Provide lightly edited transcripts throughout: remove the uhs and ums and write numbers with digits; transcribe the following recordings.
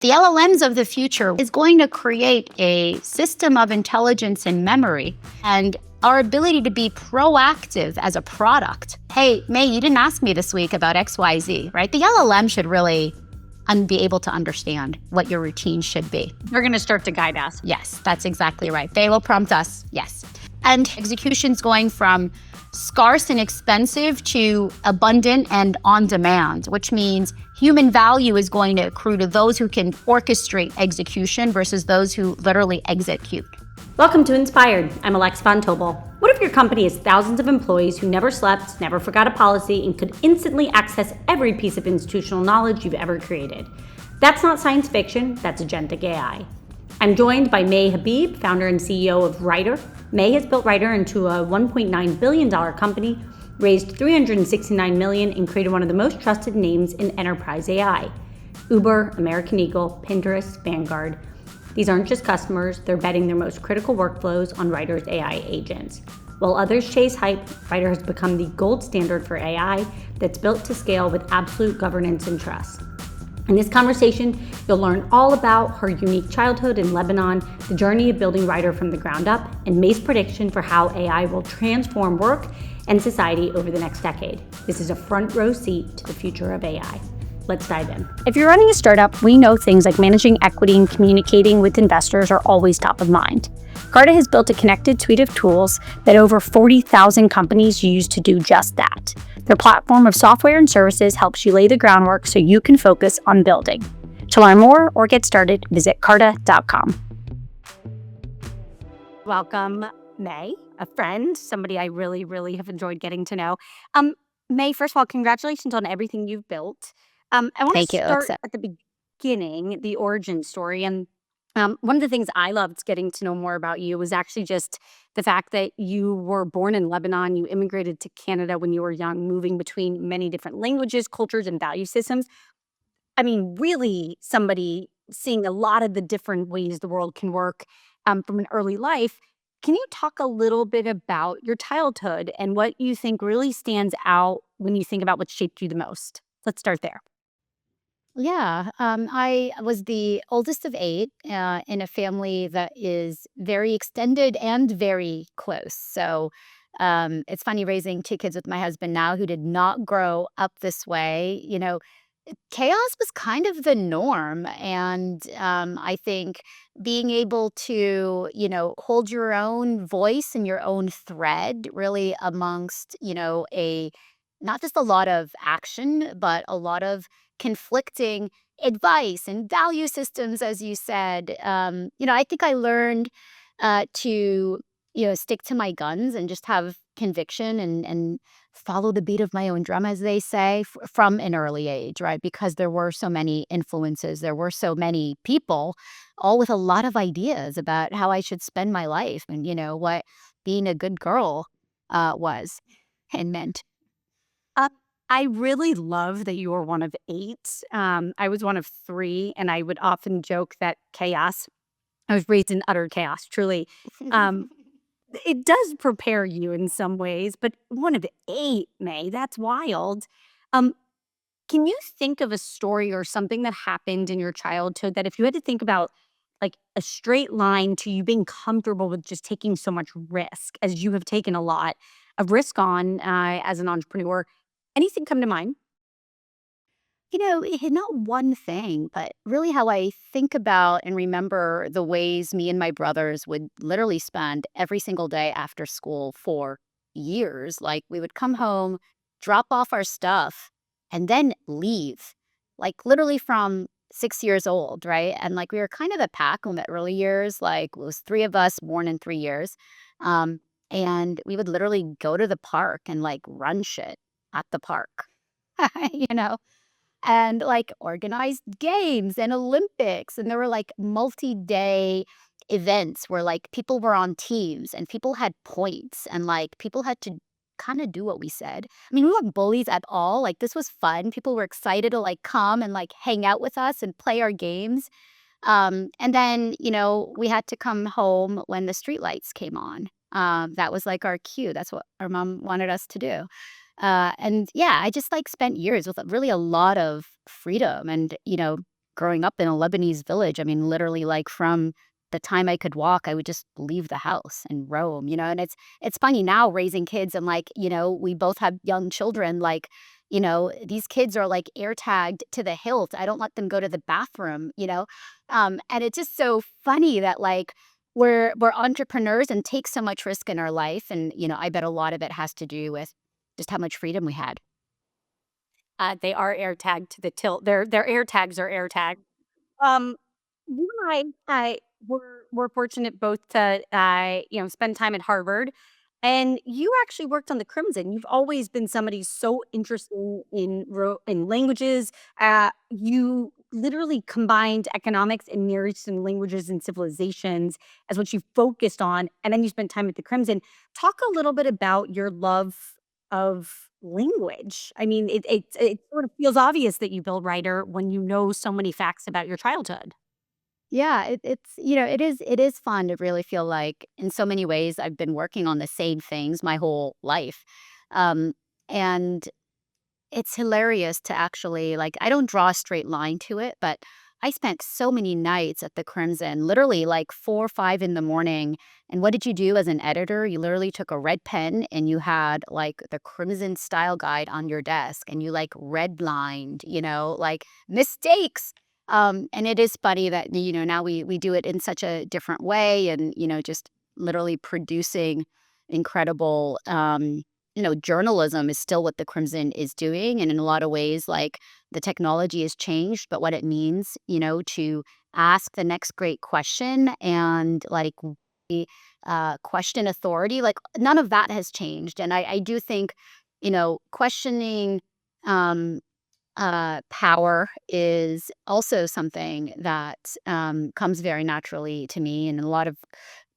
The LLMs of the future is going to create a system of intelligence and memory and our ability to be proactive as a product. Hey, May, you didn't ask me this week about XYZ, right? The LLM should really be able to understand what your routine should be. They're going to start to guide us. Yes, that's exactly right. They will prompt us, yes. And execution's going from scarce and expensive to abundant and on demand, which means human value is going to accrue to those who can orchestrate execution versus those who literally execute. Welcome to Inspired. I'm Alex Von Tobel. What if your company has thousands of employees who never slept, never forgot a policy, and could instantly access every piece of institutional knowledge you've ever created? That's not science fiction, that's agentic AI. I'm joined by May Habib, founder and CEO of Writer. May has built Writer into a $1.9 billion company, raised $369 million, and created one of the most trusted names in enterprise AI. Uber, American Eagle, Pinterest, Vanguard. These aren't just customers, they're betting their most critical workflows on Writer's AI agents. While others chase hype, Writer has become the gold standard for AI that's built to scale with absolute governance and trust. In this conversation, you'll learn all about her unique childhood in Lebanon, the journey of building Writer from the ground up, and May's prediction for how AI will transform work and society over the next decade. This is a front row seat to the future of AI. Let's dive in. If you're running a startup, we know things like managing equity and communicating with investors are always top of mind. Qordoba has built a connected suite of tools that over 40,000 companies use to do just that. Their platform of software and services helps you lay the groundwork so you can focus on building. To learn more or get started, visit Qordoba.com. Welcome, May, a friend, somebody I really have enjoyed getting to know. May, first of all, congratulations on everything you've built. I want to start at the beginning, the origin story. And one of the things I loved getting to know more about you was actually just the fact that you were born in Lebanon. You immigrated to Canada when you were young, moving between many different languages, cultures, and value systems. I mean, really somebody seeing a lot of the different ways the world can work from an early life. Can you talk a little bit about your childhood and what you think really stands out when you think about what shaped you the most? Let's start there. Yeah, I was the oldest of eight in a family that is very extended and very close. So it's funny raising two kids with my husband now who did not grow up this way. You know, chaos was kind of the norm. And I think being able to, hold your own voice and your own thread really amongst, not just a lot of action, but a lot of conflicting advice and value systems, as you said. I think I learned to, stick to my guns and just have conviction and follow the beat of my own drum, as they say, from an early age, right? Because there were so many influences, there were so many people, all with a lot of ideas about how I should spend my life and, what being a good girl was and meant. I really love that you were one of eight. I was one of three, and I would often joke that I was raised in utter chaos, truly. It does prepare you in some ways, but one of eight, May, that's wild. Um, can you think of a story or something that happened in your childhood that if you had to think about like a straight line to you being comfortable with just taking so much risk, as you have taken a lot of risk on as an entrepreneur, anything come to mind? Not one thing, but really how I think about and remember the ways me and my brothers would literally spend every single day after school for years. Like we would come home, drop off our stuff, and then leave. Like literally from 6 years old, right? And like we were kind of the pack in the early years. Like it was three of us born in 3 years. Um, and we would literally go to the park and like run shit at the park. you know and like organized games and Olympics. And there were like multi-day events where like people were on teams and people had points and like people had to kind of do what we said. I mean, we weren't bullies at all. Like this was fun. People were excited to like come and like hang out with us and play our games. And then, we had to come home when the street lights came on. That was like our cue. That's what our mom wanted us to do. And yeah, I just like spent years with really a lot of freedom and, growing up in a Lebanese village. I mean, literally, like, from the time I could walk, I would just leave the house and roam, and it's funny now raising kids and, like, we both have young children, like, these kids are, like, air tagged to the hilt. I don't let them go to the bathroom, and it's just so funny that, like, we're entrepreneurs and take so much risk in our life, and, I bet a lot of it has to do with just how much freedom we had. They are air tagged to the tilt. Their air tags are air tagged. Um, you and I were fortunate both to, spend time at Harvard, and you actually worked on the Crimson. You've always been somebody so interested in languages. You literally combined economics and Near Eastern languages and civilizations as what you focused on, and then you spent time at the Crimson. Talk a little bit about your love of language. I mean, it sort of feels obvious that you build writer when you know so many facts about your childhood. Yeah, it is fun to really feel like in so many ways I've been working on the same things my whole life. Um, and it's hilarious to actually like, I don't draw a straight line to it, but I spent so many nights at the Crimson, literally like 4 or 5 in the morning. And what did you do as an editor? You literally took a red pen and you had like the Crimson style guide on your desk and you like redlined, like mistakes. And it is funny that, now we do it in such a different way and, just literally producing incredible journalism is still what the Crimson is doing. And in a lot of ways, like the technology has changed, but what it means, to ask the next great question and like question authority, like none of that has changed. And I do think, questioning um, power is also something that comes very naturally to me. And a lot of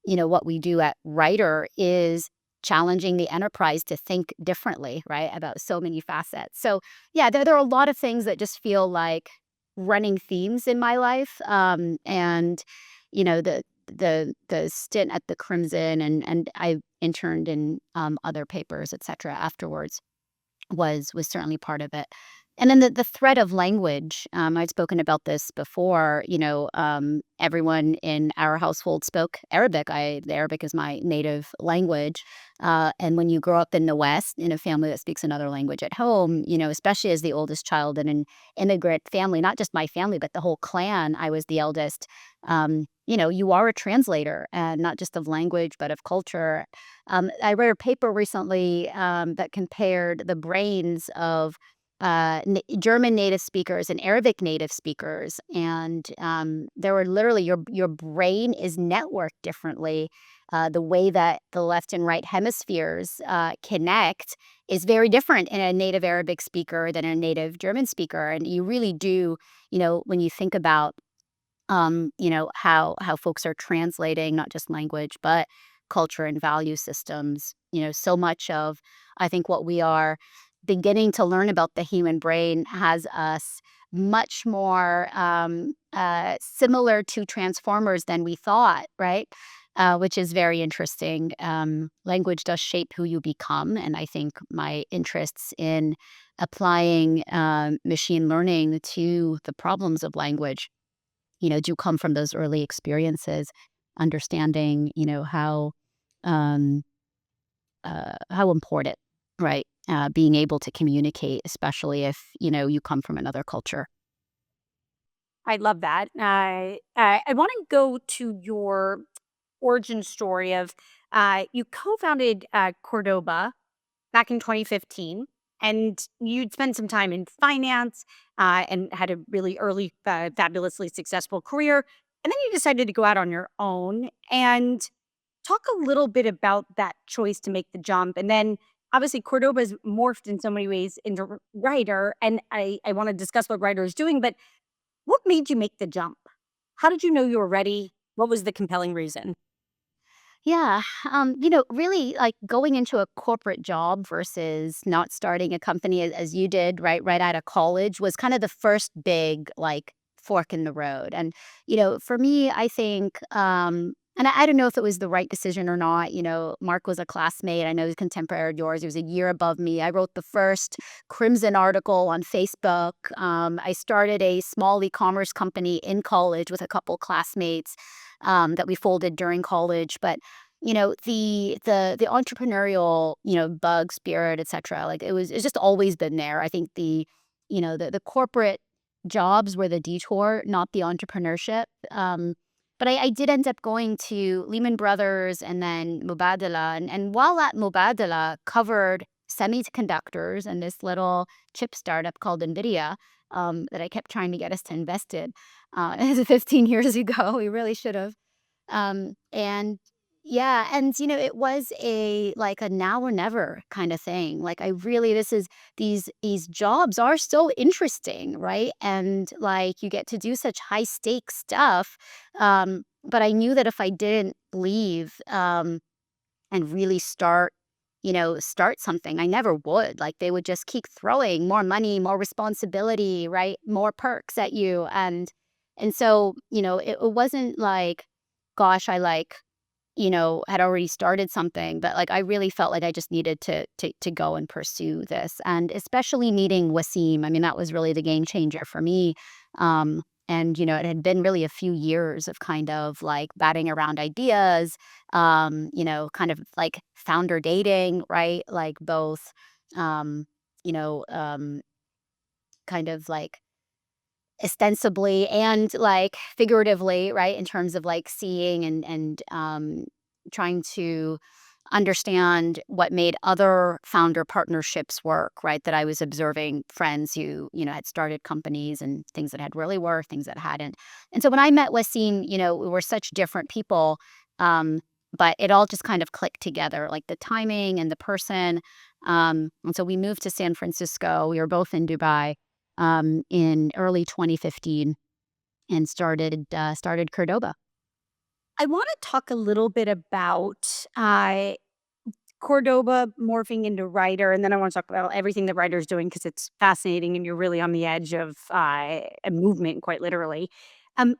what we do at Writer is challenging the enterprise to think differently, right? About so many facets. So, yeah, there are a lot of things that just feel like running themes in my life. And, the stint at the Crimson and I interned in other papers, et cetera, afterwards was certainly part of it. And then the threat of language, I'd spoken about this before, everyone in our household spoke Arabic. The Arabic is my native language. And when you grow up in the West in a family that speaks another language at home, especially as the oldest child in an immigrant family, not just my family, but the whole clan, I was the eldest. You are a translator, and not just of language, but of culture. I read a paper recently that compared the brains of German native speakers and Arabic native speakers, and there were literally your brain is networked differently. The way that the left and right hemispheres connect is very different in a native Arabic speaker than a native German speaker, and you really do, when you think about how folks are translating not just language, but culture and value systems. So much of I think what we are beginning to learn about the human brain has us much more similar to transformers than we thought, right? Which is very interesting. Language does shape who you become, and I think my interests in applying machine learning to the problems of language do come from those early experiences, understanding, um, how important, right, being able to communicate, especially if, you come from another culture. I love that. I want to go to your origin story of you co-founded Qordoba back in 2015, and you'd spent some time in finance and had a really early, fabulously successful career. And then you decided to go out on your own and talk a little bit about that choice to make the jump. And then obviously Cordoba's morphed in so many ways into writer. And I want to discuss what writer is doing, but what made you make the jump? How did you know you were ready? What was the compelling reason? Yeah, really, like, going into a corporate job versus not starting a company as you did right out of college was kind of the first big, like, fork in the road, and, for me, I think, And I don't know if it was the right decision or not. Mark was a classmate. I know he's contemporary of yours. He was a year above me. I wrote the first Crimson article on Facebook. I started a small e-commerce company in college with a couple classmates that we folded during college. But the entrepreneurial bug spirit, etc. Like it's just always been there. I think the corporate jobs were the detour, not the entrepreneurship. But I did end up going to Lehman Brothers and then Mubadala. And while at Mubadala covered semiconductors and this little chip startup called NVIDIA that I kept trying to get us to invest in. It was 15 years ago. We really should have. And yeah, and it was a now or never kind of thing. Like I really this is these jobs are so interesting, right? And like you get to do such high stakes stuff. But I knew that if I didn't leave and really start something, I never would. Like they would just keep throwing more money, more responsibility, right? More perks at you. And so, it wasn't like, gosh, I had already started something, but like I really felt like I just needed to go and pursue this. And especially meeting Wasim, I mean, that was really the game changer for me. And it had been really a few years of kind of like batting around ideas, kind of like founder dating, right? Like both um, you know, kind of like ostensibly and, like, figuratively, right, in terms of, like, seeing and trying to understand what made other founder partnerships work, right, that I was observing friends who, had started companies and things that had really worked, things that hadn't. And so when I met Wasim, we were such different people, um, but it all just kind of clicked together, like, the timing and the person, and so we moved to San Francisco. We were both in Dubai in early 2015 and started Qordoba. I want to talk a little bit about Cordoba morphing into writer, and then I want to talk about everything the writer's doing because it's fascinating and you're really on the edge of a movement, quite literally. Um,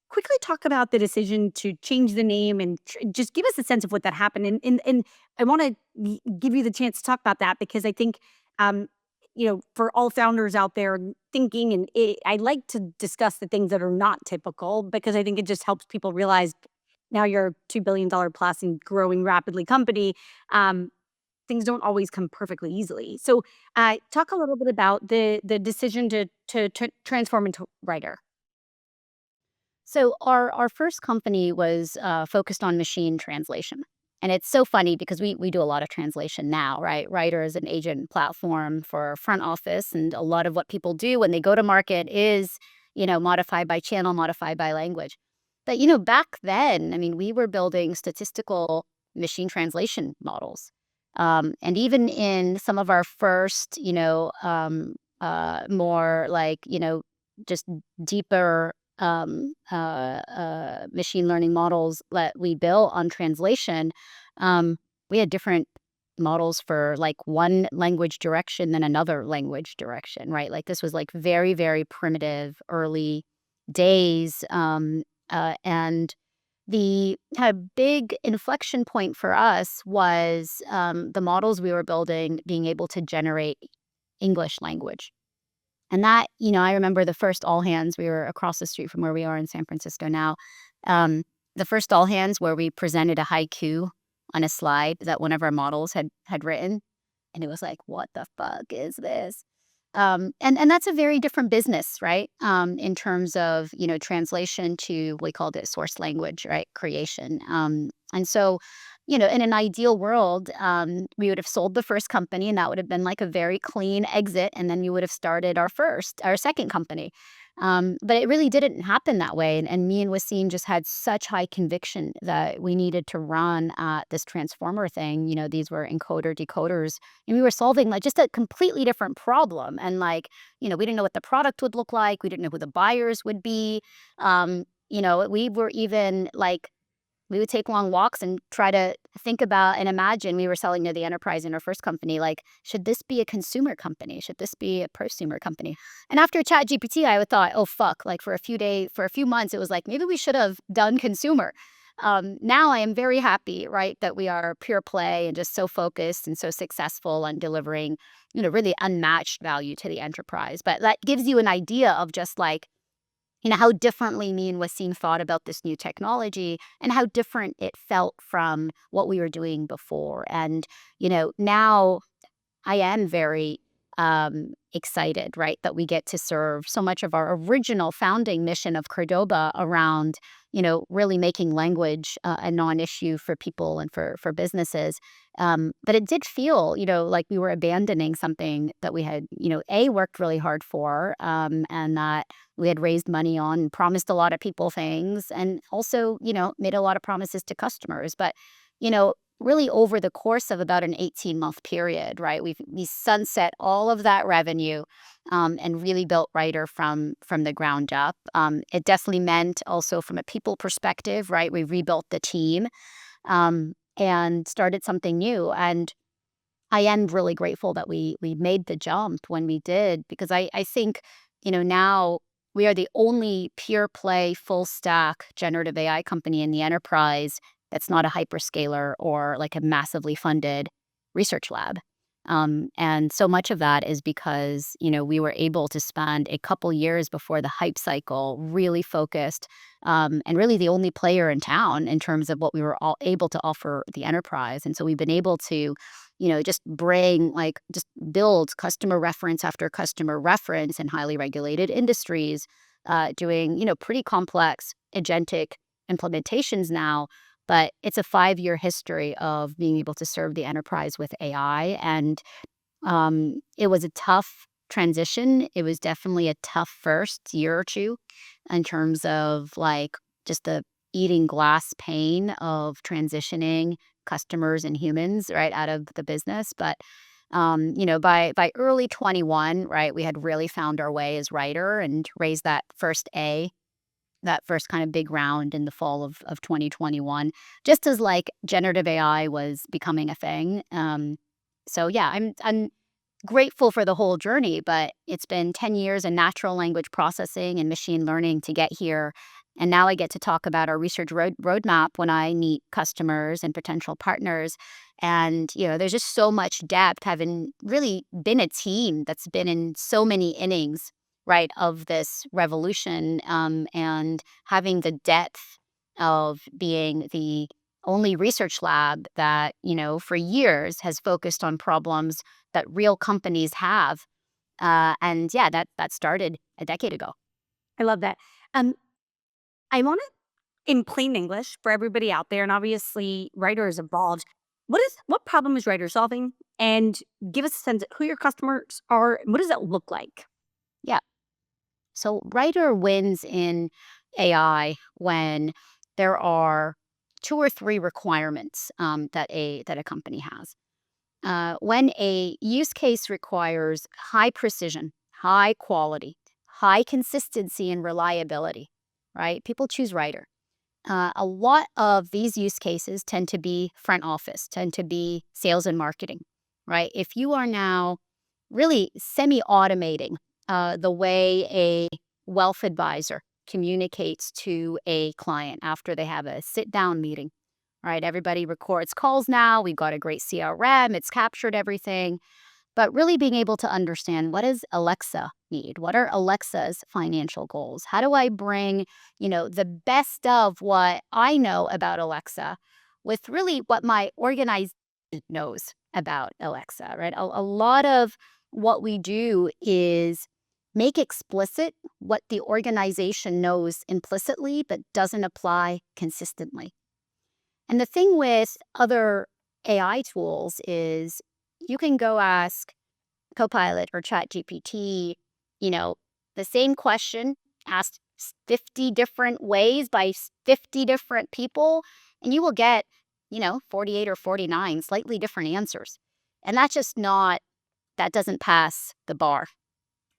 Quickly talk about the decision to change the name and just give us a sense of what that happened. And I want to give you the chance to talk about that because I think, um, for all founders out there thinking, and I like to discuss the things that are not typical because I think it just helps people realize now you're a $2 billion plus and growing rapidly company. Um, Things don't always come perfectly easily. So, talk a little bit about the decision to transform into writer. So our first company was focused on machine translation. And it's so funny because we do a lot of translation now, right? Writer is an agent platform for front office, and a lot of what people do when they go to market is, modified by channel, modified by language. But back then, I mean, we were building statistical machine translation models, and even in some of our first, more like just deeper machine learning models that we built on translation, we had different models for like one language direction than another language direction, right? Like this was like very, very primitive early days. And the kind of big inflection point for us was the models we were building being able to generate English language. And that, I remember the first all hands, we were across the street from where we are in San Francisco now. Um, the first all hands where we presented a haiku on a slide that one of our models had written. And it was like, what the fuck is this? And that's a very different business, right? In terms of, translation to, we called it source language, right? Creation. And so, in an ideal world, we would have sold the first company and that would have been like a very clean exit. And then you would have started our second company. But it really didn't happen that way. And me and Wasim just had such high conviction that we needed to run this transformer thing. These were encoder decoders, and we were solving like just a completely different problem. And like, we didn't know what the product would look like. We didn't know who the buyers would be. We were even like, we would take long walks and try to think about and imagine we were selling to the enterprise in our first company. Like, should this be a consumer company? Should this be a prosumer company? And after ChatGPT, I would thought, oh fuck, like for a few months, it was like maybe we should have done consumer. Now I am very happy, right, that we are pure play and just so focused and so successful on delivering, really unmatched value to the enterprise. But that gives you an idea of just like, how differently me and Wasim thought about this new technology and how different it felt from what we were doing before. And, now I am very excited, right, that we get to serve so much of our original founding mission of Qordoba around, really making language a non-issue for people and for businesses. But it did feel, like we were abandoning something that we had, worked really hard for, and that we had raised money on and promised a lot of people things, and also, made a lot of promises to customers. But, you know, really over the course of about an 18-month period, right? We sunset all of that revenue, and really built Writer from the ground up. It definitely meant also from a people perspective, right? We rebuilt the team, and started something new. And I am really grateful that we made the jump when we did, because I think, now we are the only pure play, full stack generative AI company in the enterprise that's not a hyperscaler or like a massively funded research lab. And so much of that is because, we were able to spend a couple years before the hype cycle really focused, and really the only player in town in terms of what we were all able to offer the enterprise. And so we've been able to, just just build customer reference after customer reference in highly regulated industries, doing, pretty complex agentic implementations now. But it's a 5-year history of being able to serve the enterprise with AI. And it was a tough transition. It was definitely a tough first year or two in terms of like just the eating glass pain of transitioning customers and humans right out of the business. But by early 21, right, we had really found our way as writer and raised that first kind of big round in the fall of 2021, just as like generative AI was becoming a thing. So yeah, I'm grateful for the whole journey, but it's been 10 years in natural language processing and machine learning to get here. And now I get to talk about our research roadmap when I meet customers and potential partners. And, there's just so much depth, having really been a team that's been in so many innings, right, of this revolution, and having the depth of being the only research lab that, for years has focused on problems that real companies have. And yeah, that started a decade ago. I love that. Um, I want to, in plain English for everybody out there, and obviously Writer is evolved. What problem is Writer solving? And give us a sense of who your customers are. And what does that look like? Yeah. So writer wins in AI when there are two or three requirements, that a company has. When a use case requires high precision, high quality, high consistency, and reliability, right? People choose writer. A lot of these use cases tend to be front office, tend to be sales and marketing, right? If you are now really semi automating the way a wealth advisor communicates to a client after they have a sit down meeting, right? Everybody records calls now. We've got a great CRM, it's captured everything. But really being able to understand, what does Alexa need? What are Alexa's financial goals? How do I bring, the best of what I know about Alexa with really what my organization knows about Alexa, right? A lot of what we do is make explicit what the organization knows implicitly but doesn't apply consistently. And the thing with other AI tools is you can go ask Copilot or ChatGPT, you know, the same question asked 50 different ways by 50 different people, and you will get, 48 or 49 slightly different answers. And that's just not, that doesn't pass the bar,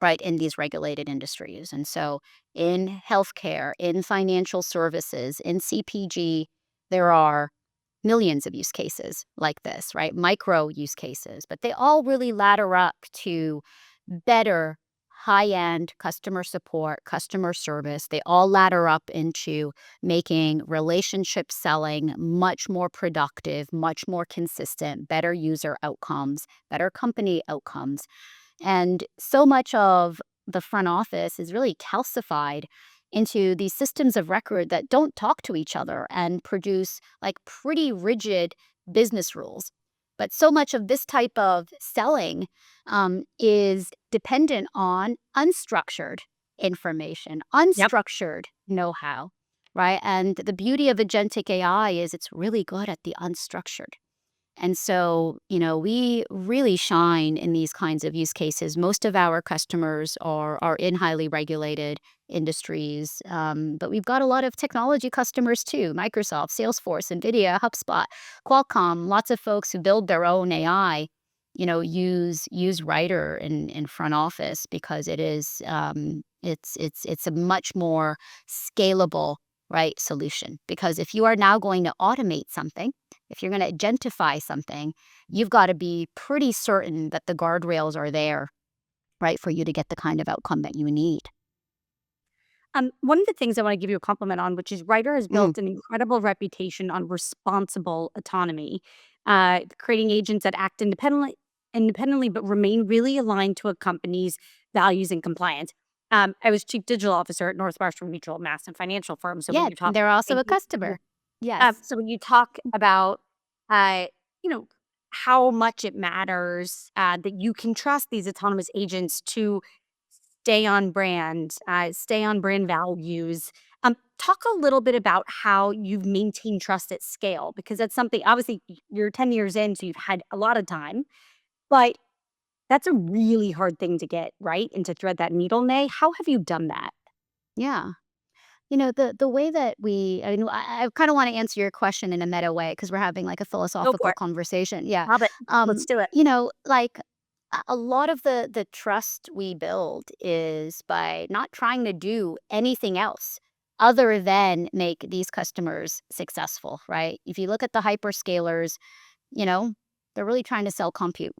right, in these regulated industries. And so in healthcare, in financial services, in CPG, there are millions of use cases like this, right? Micro use cases, but they all really ladder up to better, high-end customer support, customer service. They all ladder up into making relationship selling much more productive, much more consistent, better user outcomes, better company outcomes. And so much of the front office is really calcified into these systems of record that don't talk to each other and produce like pretty rigid business rules. But so much of this type of selling is dependent on unstructured information, Yep. unstructured know how, right? And the beauty of agentic AI is it's really good at the unstructured. And so, we really shine in these kinds of use cases. Most of our customers are in highly regulated industries, but we've got a lot of technology customers too: Microsoft, Salesforce, NVIDIA, HubSpot, Qualcomm. Lots of folks who build their own AI, use Writer in front office because it's a much more scalable, right, solution. Because if you are now going to automate something, if you're going to agentify something, you've got to be pretty certain that the guardrails are there, right, for you to get the kind of outcome that you need. One of the things I want to give you a compliment on, which is Writer has Mm, built an incredible reputation on responsible autonomy, creating agents that act independently, but remain really aligned to a company's values and compliance. I was chief digital officer at Northwestern Mutual, a massive financial firm. So when yeah, you talk, they're also a agent- customer. Yes. so when you talk about, uh, you know, how much it matters that you can trust these autonomous agents to stay on brand values. Talk a little bit about how you've maintained trust at scale, because that's something, obviously, you're 10 years in, so you've had a lot of time, but that's a really hard thing to get right and to thread that needle. Nay, how have you done that? Yeah. The way that I kind of want to answer your question in a meta way because we're having like a Go for philosophical it. conversation. Yeah. Love it. Let's do it. Like a lot of the trust we build is by not trying to do anything else other than make these customers successful, right? If you look at the hyperscalers, you know, they're really trying to sell compute.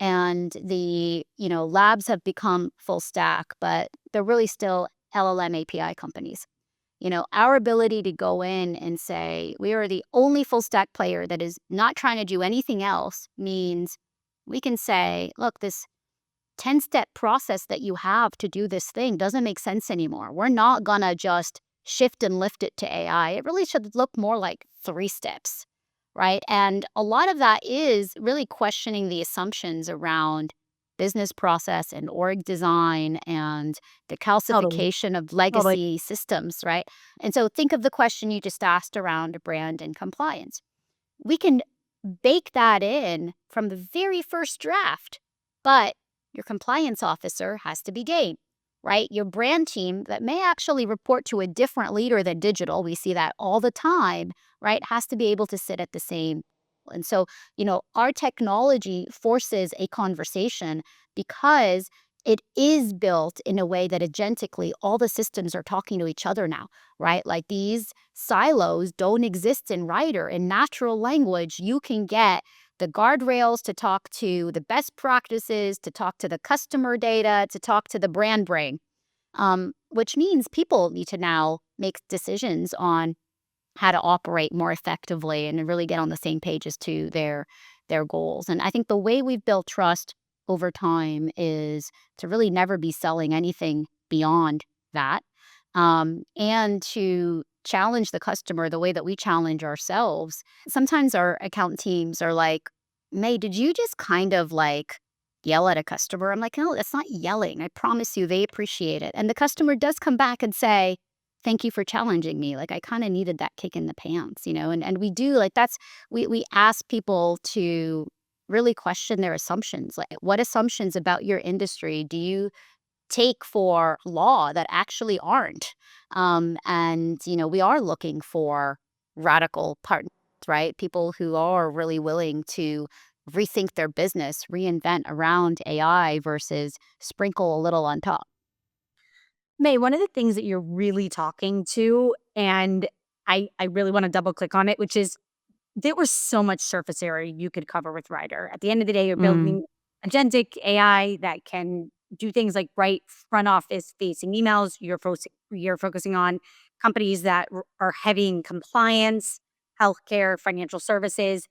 And the labs have become full stack, but they're really still LLM API companies. Our ability to go in and say, we are the only full stack player that is not trying to do anything else means we can say, look, this 10-step process that you have to do this thing doesn't make sense anymore. We're not going to just shift and lift it to AI. It really should look more like 3 steps, right? And a lot of that is really questioning the assumptions around business process and org design and the Totally. calcification of Totally. legacy systems, right? And so think of the question you just asked around brand and compliance. We can bake that in from the very first draft, but your compliance officer has to be game, right? Your brand team that may actually report to a different leader than digital, we see that all the time, right, has to be able to sit at the same. And so, our technology forces a conversation because it is built in a way that agentically all the systems are talking to each other now, right? Like these silos don't exist in writer. In natural language, you can get the guardrails to talk to the best practices, to talk to the customer data, to talk to the brand brain, which means people need to now make decisions on how to operate more effectively and really get on the same page as to their goals. And I think the way we've built trust over time is to really never be selling anything beyond that, and to challenge the customer the way that we challenge ourselves. Sometimes our account teams are like, May, did you just kind of like yell at a customer? I'm like, no, that's not yelling. I promise you they appreciate it. And the customer does come back and say, thank you for challenging me. Like I kind of needed that kick in the pants. And we do like that's we ask people to really question their assumptions. Like what assumptions about your industry do you take for law that actually aren't? And we are looking for radical partners, right? People who are really willing to rethink their business, reinvent around AI versus sprinkle a little on top. May, one of the things that you're really talking to, and I really want to double click on it, which is there was so much surface area you could cover with Writer. At the end of the day, you're Mm, building agentic AI that can do things like write front office facing emails. You're focusing on companies that are heavy in compliance, healthcare, financial services.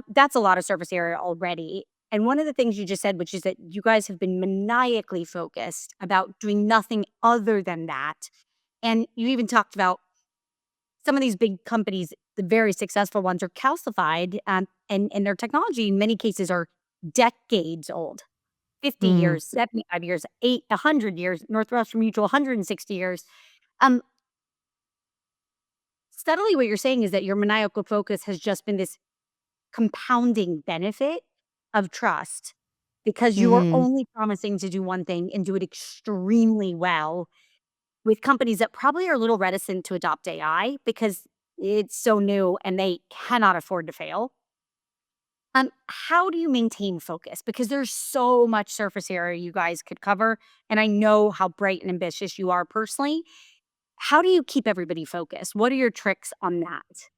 That's a lot of surface area already. And one of the things you just said, which is that you guys have been maniacally focused about doing nothing other than that. And you even talked about some of these big companies, the very successful ones, are calcified, and their technology in many cases are decades old. 50 Mm. years, 75 years, 100 years, Northwestern Mutual, 160 years. Um, Steadily, what you're saying is that your maniacal focus has just been this compounding benefit of trust because you are Mhm. only promising to do one thing and do it extremely well with companies that probably are a little reticent to adopt AI because it's so new and they cannot afford to fail. How do you maintain focus? Because there's so much surface area you guys could cover, and I know how bright and ambitious you are personally. How do you keep everybody focused? What are your tricks on that?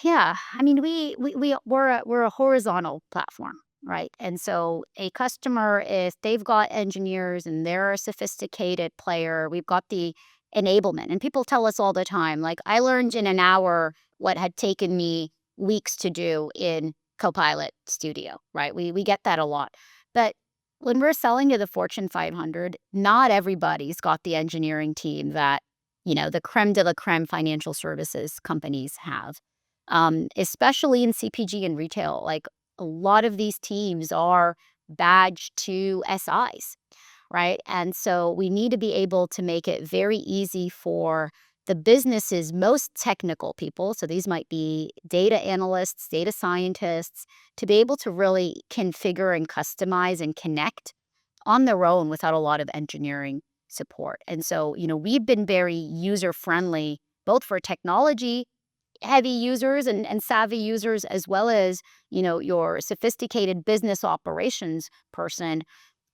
Yeah, I mean, we're a horizontal platform, right? And so a customer, if they've got engineers and they're a sophisticated player, we've got the enablement. And people tell us all the time, like, I learned in an hour what had taken me weeks to do in Copilot Studio, right? We get that a lot. But when we're selling to the Fortune 500, not everybody's got the engineering team that, the creme de la creme financial services companies have, especially in CPG and retail. Like, a lot of these teams are badged to SIs, right? And so we need to be able to make it very easy for the business's most technical people. So these might be data analysts, data scientists, to be able to really configure and customize and connect on their own without a lot of engineering support. And so, we've been very user friendly, both for technology heavy users and savvy users, as well as, your sophisticated business operations person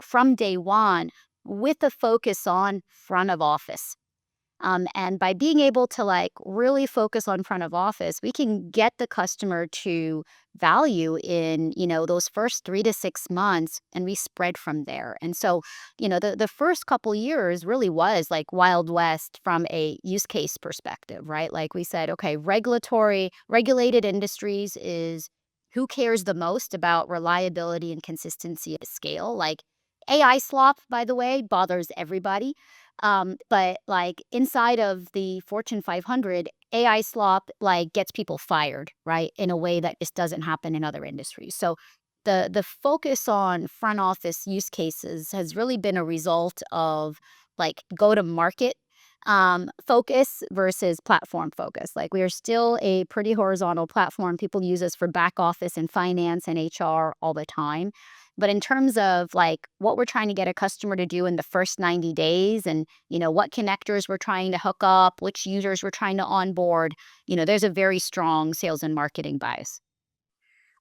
from day one, with a focus on front of office. And by being able to like really focus on front of office, we can get the customer to value in, those first 3 to 6 months, and we spread from there. And so, the first couple years really was like Wild West from a use case perspective, right? Like we said, okay, regulated industries is who cares the most about reliability and consistency at scale. Like AI slop, by the way, bothers everybody, but like inside of the Fortune 500, AI slop like gets people fired, right? In a way that just doesn't happen in other industries. So the focus on front office use cases has really been a result of like go to market focus versus platform focus. Like, we are still a pretty horizontal platform. People use us for back office and finance and HR all the time. But in terms of like what we're trying to get a customer to do in the first 90 days, and, what connectors we're trying to hook up, which users we're trying to onboard, there's a very strong sales and marketing bias.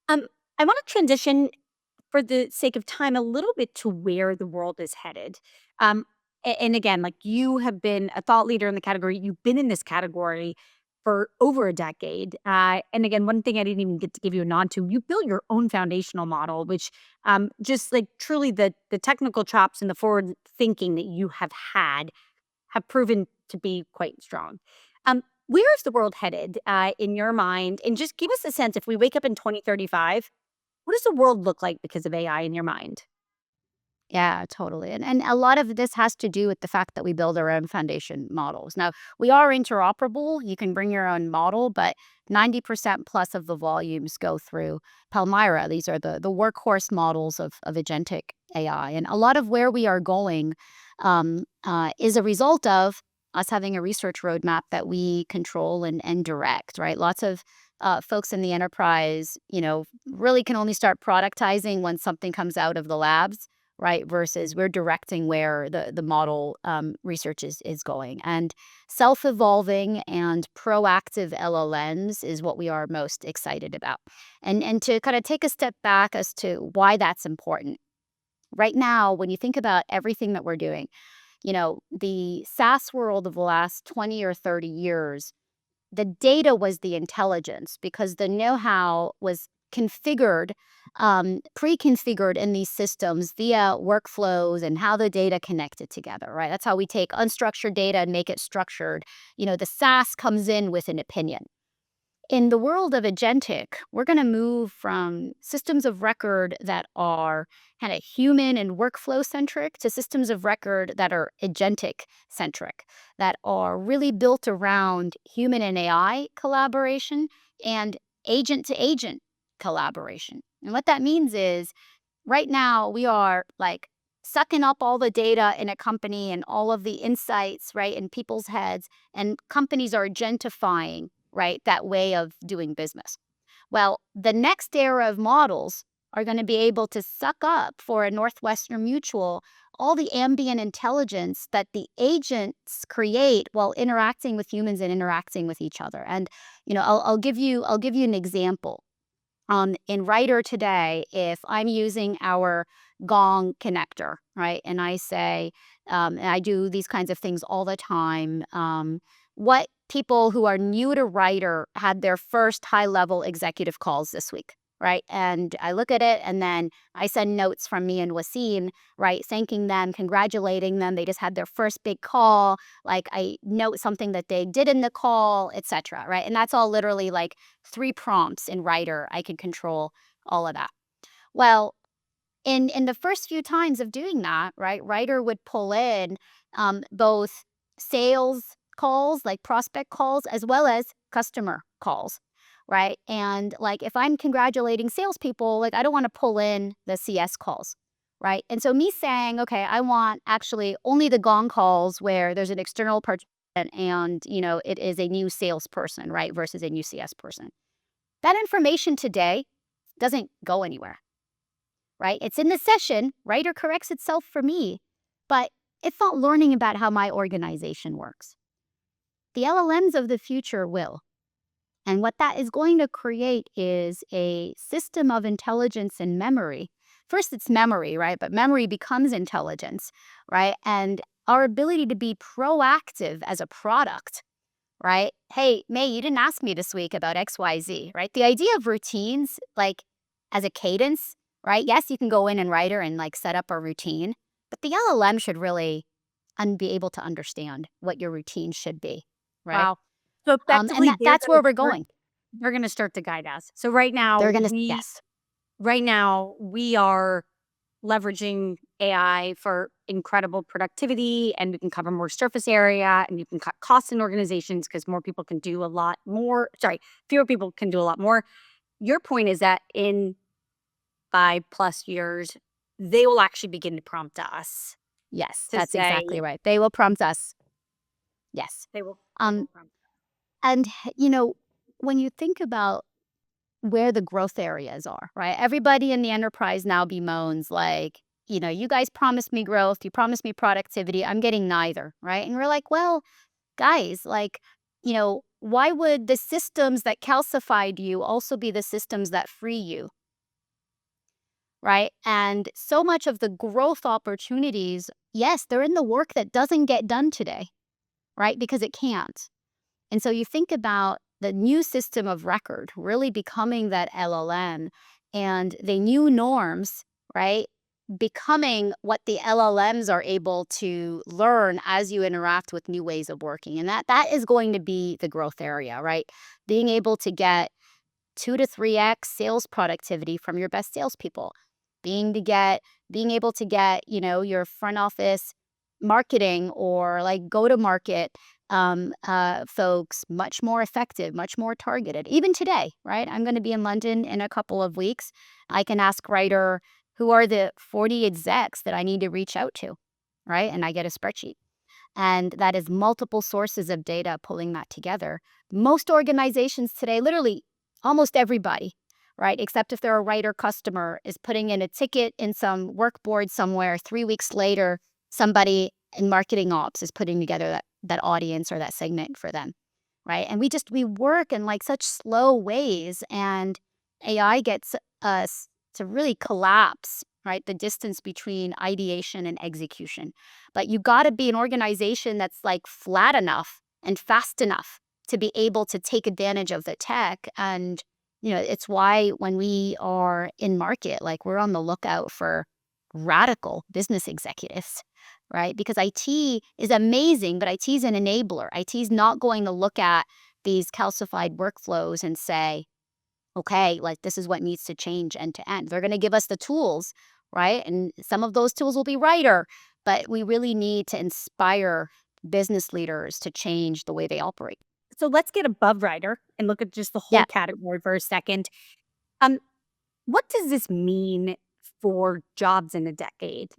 Um, I want to transition for the sake of time a little bit to where the world is headed. Um, and again, like you have been a thought leader in the category, you've been in this category for over a decade. And again, one thing I didn't even get to give you a nod to, you built your own foundational model, which just like truly the technical chops and the forward thinking that you have had have proven to be quite strong. Where is the world headed in your mind? And just give us a sense if we wake up in 2035, what does the world look like because of AI in your mind? Yeah, totally. And a lot of this has to do with the fact that we build our own foundation models. Now, we are interoperable. You can bring your own model, but 90% plus of the volumes go through Palmyra. These are the workhorse models of agentic AI. And a lot of where we are going is a result of us having a research roadmap that we control and direct, right? Lots of folks in the enterprise, really can only start productizing when something comes out of the labs, right? Versus we're directing where the model research is going. And self-evolving and proactive LLMs is what we are most excited about. And to kind of take a step back as to why that's important. Right now, when you think about everything that we're doing, the SaaS world of the last 20 or 30 years, the data was the intelligence because the know-how was configured, pre-configured in these systems via workflows and how the data connected together, right? That's how we take unstructured data and make it structured. The SaaS comes in with an opinion. In the world of agentic, we're going to move from systems of record that are kind of human and workflow centric to systems of record that are agentic centric, that are really built around human and AI collaboration and agent to agent collaboration. And what that means is right now we are like sucking up all the data in a company and all of the insights, right, in people's heads, and companies are agentifying, right, that way of doing business. Well, the next era of models are going to be able to suck up for a Northwestern Mutual all the ambient intelligence that the agents create while interacting with humans and interacting with each other. And I'll give you an example. In Writer today, if I'm using our Gong connector, right, and I say, and I do these kinds of things all the time, what people who are new to Writer had their first high level executive calls this week, right? And I look at it and then I send notes from me and Wasim, right, thanking them, congratulating them. They just had their first big call. Like I note something that they did in the call, etc. Right. And that's all literally like 3 prompts in Writer. I can control all of that. Well, in the first few times of doing that, right, Writer would pull in both sales calls, like prospect calls, as well as customer calls, right? And like if I'm congratulating salespeople, like I don't want to pull in the CS calls, right? And so me saying, okay, I want actually only the Gong calls where there's an external participant and it is a new salesperson, right, versus a new CS person. That information today doesn't go anywhere, right? It's in the session, Writer corrects itself for me, but it's not learning about how my organization works. The LLMs of the future will. And what that is going to create is a system of intelligence and memory. First, it's memory, right? But memory becomes intelligence, right? And our ability to be proactive as a product, right? Hey, May, you didn't ask me this week about XYZ, right? The idea of routines, like as a cadence, right? Yes, you can go in and Writer and like set up a routine, but the LLM should really be able to understand what your routine should be, right? Wow. So And effectively, that's where we're going. they're going to start to guide us. So They're gonna yes. right now we are leveraging AI for incredible productivity, and we can cover more surface area, and you can cut costs in organizations because more people can do a lot more. Sorry, fewer people can do a lot more. Your point is that in 5+ years, they will actually begin to prompt us Yes, to that's exactly say right. They will prompt us. Yes. they will Um, prompt. and when you think about where the growth areas are, right? Everybody in the enterprise now bemoans like, you guys promised me growth, you promised me productivity, I'm getting neither, right? And we're like, well, guys, like, why would the systems that calcified you also be the systems that free you, right? And so much of the growth opportunities, yes, they're in the work that doesn't get done today, right? Because it can't. And so you think about the new system of record really becoming that LLM and the new norms, right? Becoming what the LLMs are able to learn as you interact with new ways of working. And that is going to be the growth area, right? Being able to get 2 to 3x sales productivity from your best salespeople, being able to get, your front office marketing or like go to market folks much more effective, much more targeted. Even today, right? I'm going to be in London in a couple of weeks. I can ask Writer, who are the 40 execs that I need to reach out to, right? And I get a spreadsheet. And that is multiple sources of data pulling that together. Most organizations today, literally almost everybody, right, except if they're a Writer customer, is putting in a ticket in some work board somewhere. 3 weeks later, somebody in marketing ops is putting together that audience or that segment for them, right? And we work in like such slow ways, and AI gets us to really collapse, right, the distance between ideation and execution. But you got to be an organization that's like flat enough and fast enough to be able to take advantage of the tech and It's why when we are in market, like we're on the lookout for radical business executives, right? Because IT is amazing, but IT is an enabler. IT is not going to look at these calcified workflows and say, okay, like this is what needs to change end to end. They're going to give us the tools, right? And some of those tools will be writer, but we really need to inspire business leaders to change the way they operate. So let's get above writer and look at just the Yeah. whole category for a second. Um, what does this mean for jobs in a decade?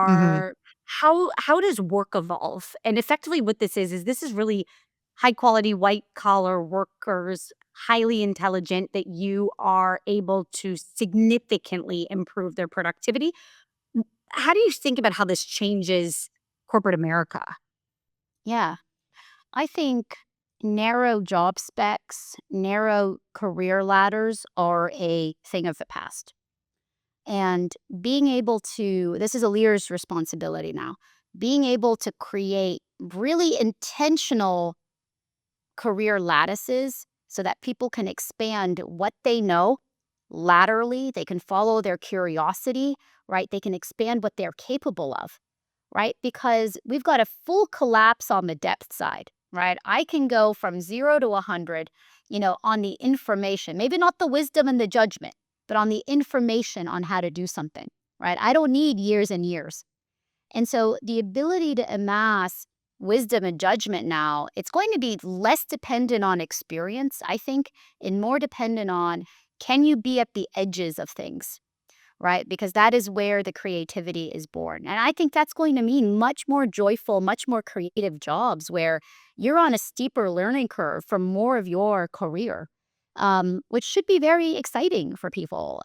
hmm Are how does work evolve? And effectively what this is really high quality white collar workers, highly intelligent that you are able to significantly improve their productivity. How do you think about how this changes corporate America? Yeah. I think narrow job specs, narrow career ladders are a thing of the past. And being able to, this is a leader's responsibility now, being able to create really intentional career lattices so that people can expand what they know laterally. They can follow their curiosity, right? They can expand what they're capable of, right? Because we've got a full collapse on the depth side, right? I can go from 0 to 100, on the information, maybe not the wisdom and the judgment, but on the information on how to do something, right? I don't need years and years. And so the ability to amass wisdom and judgment now, it's going to be less dependent on experience, I think, and more dependent on, can you be at the edges of things, right? Because that is where the creativity is born. And I think that's going to mean much more joyful, much more creative jobs where you're on a steeper learning curve for more of your career, which should be very exciting for people.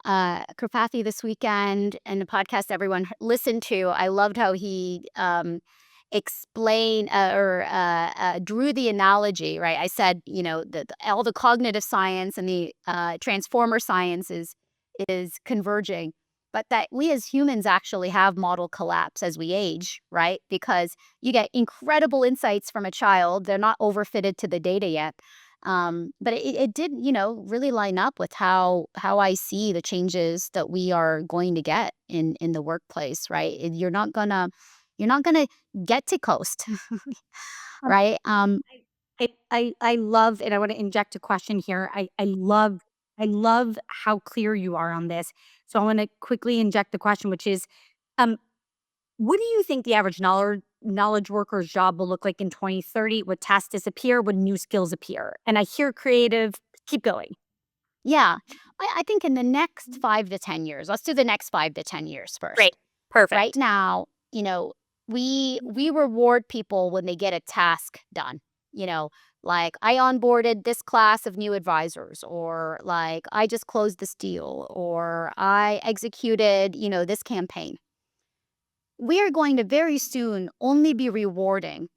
Kripathi this weekend and the podcast everyone listened to, I loved how he explained or drew the analogy, right? I said, all the cognitive science and the transformer science is converging, but that we as humans actually have model collapse as we age, right? Because you get incredible insights from a child. They're not overfitted to the data yet. But it did, really line up with how I see the changes that we are going to get in the workplace, right? You're not gonna get to coast, Um, right? I love, and I want to inject a question here. I love how clear you are on this. So I want to quickly inject the question, which is, um, what do you think the average knowledge worker's job will look like in 2030? Would tasks disappear? Would new skills appear? And I hear creative. Keep going. Yeah, I think in the next 5 to 10 years, let's do the next 5 to 10 years Great. first. Right Perfect. now, we reward people when they get a task done. You know, like I onboarded this class of new advisors, or like I just closed this deal, or I executed, this campaign. We are going to very soon only be rewarding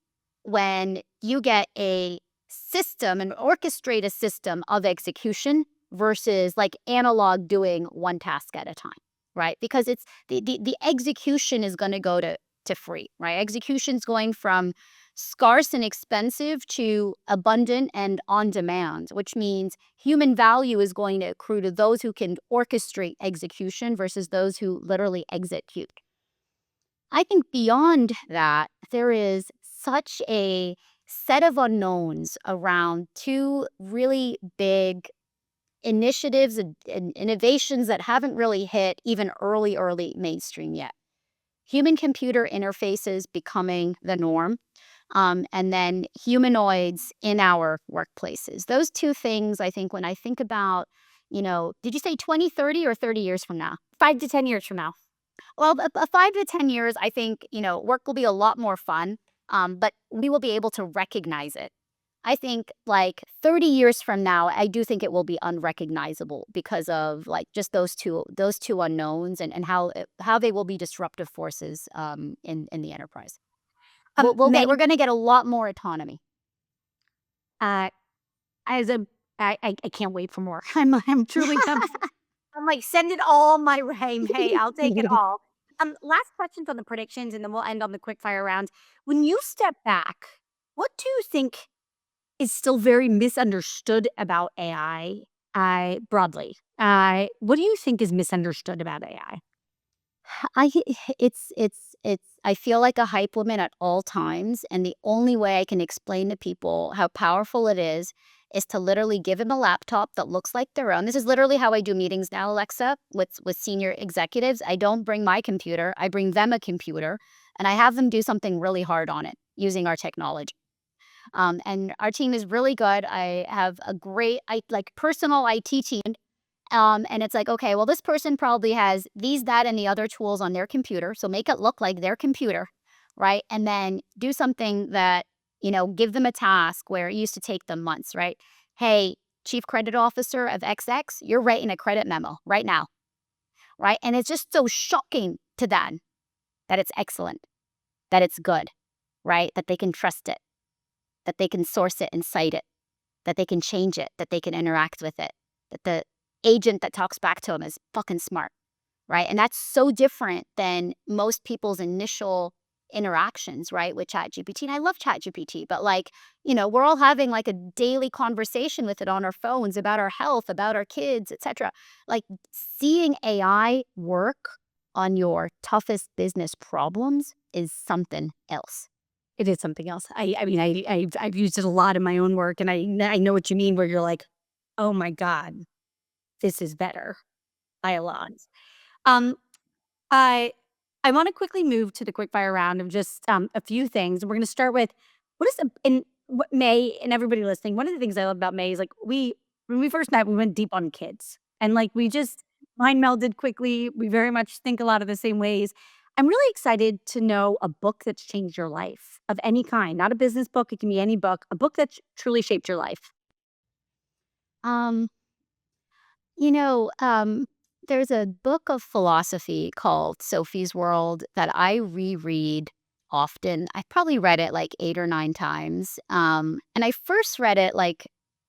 when you get a system, an orchestrated system of execution versus like analog doing one task at a time, right? Because it's the execution is going to go to free, right? Execution's going from scarce and expensive to abundant and on demand, which means human value is going to accrue to those who can orchestrate execution versus those who literally execute. I think beyond that, there is such a set of unknowns around two really big initiatives and innovations that haven't really hit even early mainstream yet. Human computer interfaces becoming the norm, and then humanoids in our workplaces. Those two things, I think, when I think about, did you say 2030 or 30 years from now? 5 to 10 years from now. Well, 5 to 10 years, I think, work will be a lot more fun, but we will be able to recognize it. I think like 30 years from now, I do think it will be unrecognizable because of like just those two unknowns and how they will be disruptive forces in the enterprise. We're Many going to get a lot more autonomy. uh, as a I can't wait for more. I'm truly I'm like, send it all my way. Hey, I'll take it all. Last questions on the predictions, and then we'll end on the quick fire round. When you step back, what do you think is still very misunderstood about AI? broadly. What do you think is misunderstood about AI? I it's I feel like a hype woman at all times, and the only way I can explain to people how powerful it is to literally give them a laptop that looks like their own. This is literally how I do meetings now, Alexa, with senior executives. I don't bring my computer, I bring them a computer, and I have them do something really hard on it using our technology. And our team is really good. I have a great personal IT team. And it's like, okay, well, this person probably has these, that, and the other tools on their computer. So make it look like their computer, right? And then do something that, give them a task where it used to take them months, right? Hey, chief credit officer of XX, you're writing a credit memo right now, right? And it's just so shocking to them that it's excellent, that it's good, right? That they can trust it, that they can source it and cite it, that they can change it, that they can interact with it, that the agent that talks back to them is fucking smart, right? And that's so different than most people's initial interactions, right, with ChatGPT. And I love ChatGPT, but we're all having like a daily conversation with it on our phones about our health, about our kids, etc. Like seeing AI work on your toughest business problems is something else. It is something else. I mean, I've used it a lot in my own work, and I know what you mean. Where you're like, oh my god, this is better by a lot. Um, I I want to quickly move to the quick fire round of just a few things. We're going to start with what is the in what May and everybody listening. One of the things I love about May is like we when we first met, we went deep on kids, and like we just mind melded quickly. We very much think a lot of the same ways. I'm really excited to know a book that's changed your life of any kind, not a business book. It can be any book, a book that truly shaped your life. Um, You know, there's a book of philosophy called Sophie's World that I reread often. I probably read it like 8 or 9 times. And I first read it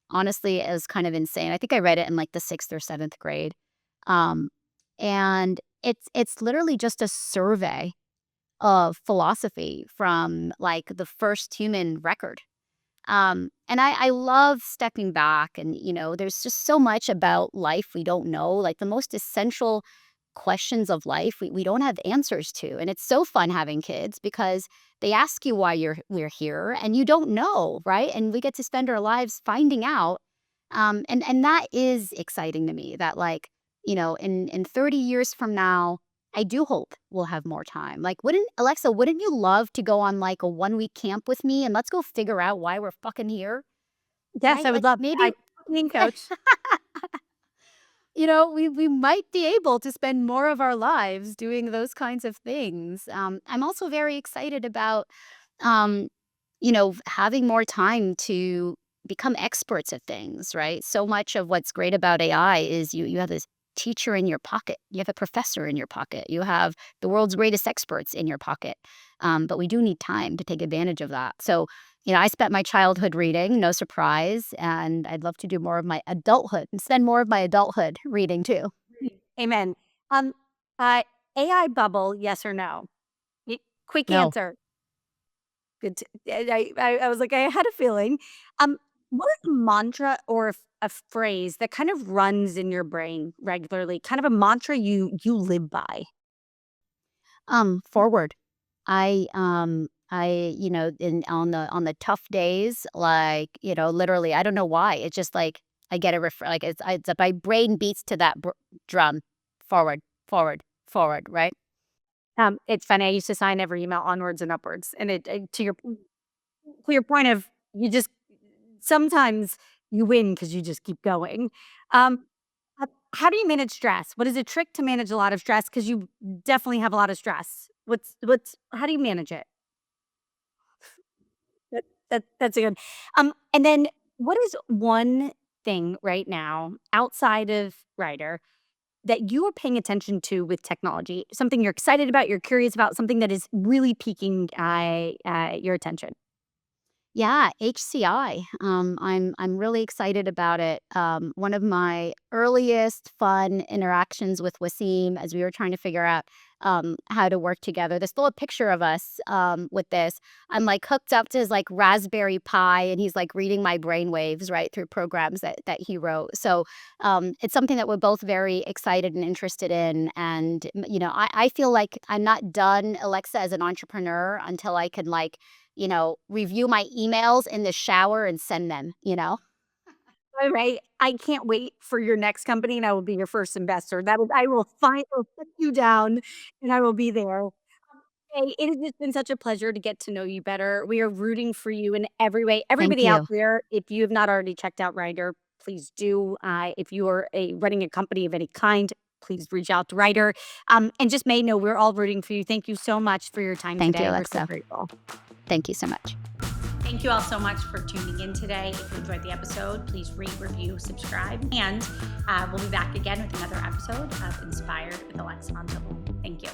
honestly, it was kind of insane. I think I read it in like the 6th or 7th grade. Um, and it's literally just a survey of philosophy from like the first human record. And I love stepping back and, there's just so much about life we don't know, like the most essential questions of life we don't have answers to. And it's so fun having kids because they ask you why we're here and you don't know, right? And we get to spend our lives finding out. And that is exciting to me that in 30 years from now, I do hope we'll have more time. Like, wouldn't you love to go on like a 1 week camp with me and let's go figure out why we're fucking here? Yes, Right? I would Like love. maybe I being coach. we might be able to spend more of our lives doing those kinds of things. I'm also very excited about um, having more time to become experts at things, right? So much of what's great about AI is you have this teacher in your pocket, you have a professor in your pocket, you have the world's greatest experts in your pocket. But we do need time to take advantage of that. So, I spent my childhood reading, no surprise, and I'd love to do more of my adulthood and spend more of my adulthood reading too. Amen. Um, uh, AI bubble, yes or no? Quick No. answer. Good. I was like, I had a feeling. Um, what is a mantra or a phrase that kind of runs in your brain regularly? Kind of a mantra you live by. Forward. In on the tough days, literally, I don't know why. It's just like I get a like it's my brain beats to that drum. Forward, forward, forward, right? It's funny. I used to sign every email onwards and upwards, and to your point of you just sometimes you win because you just keep going. Um, how do you manage stress? What is a trick to manage a lot of stress? Because you definitely have a lot of stress. What's how do you manage it? That's a good. And then what is one thing right now outside of writer that you are paying attention to with technology? Something you're excited about, you're curious about, something that is really piquing your attention. Yeah, HCI. I'm really excited about it. One of my earliest fun interactions with Wasim as we were trying to figure out how to work together. There's still a picture of us with this. I'm like hooked up to his like Raspberry Pi, and he's like reading my brainwaves right through programs that he wrote. So it's something that we're both very excited and interested in. And I feel like I'm not done, Alexa, as an entrepreneur until I can like review my emails in the shower and send them. All right. I can't wait for your next company, and I will be your first investor. I will put you down, and I will be there. Hey, it has just been such a pleasure to get to know you better. We are rooting for you in every way. Thank Everybody out you. there, if you have not already checked out Ryder, please do. If you are running a company of any kind, please reach out to Ryder. And just May know we're all rooting for you. Thank you so much for your time Thank you, today. We're so Alexa. grateful. Thank you so much. Thank you all so much for tuning in today. If you enjoyed the episode, please rate, review, subscribe, and we'll be back again with another episode of Inspired with Alexa on Table. Thank you.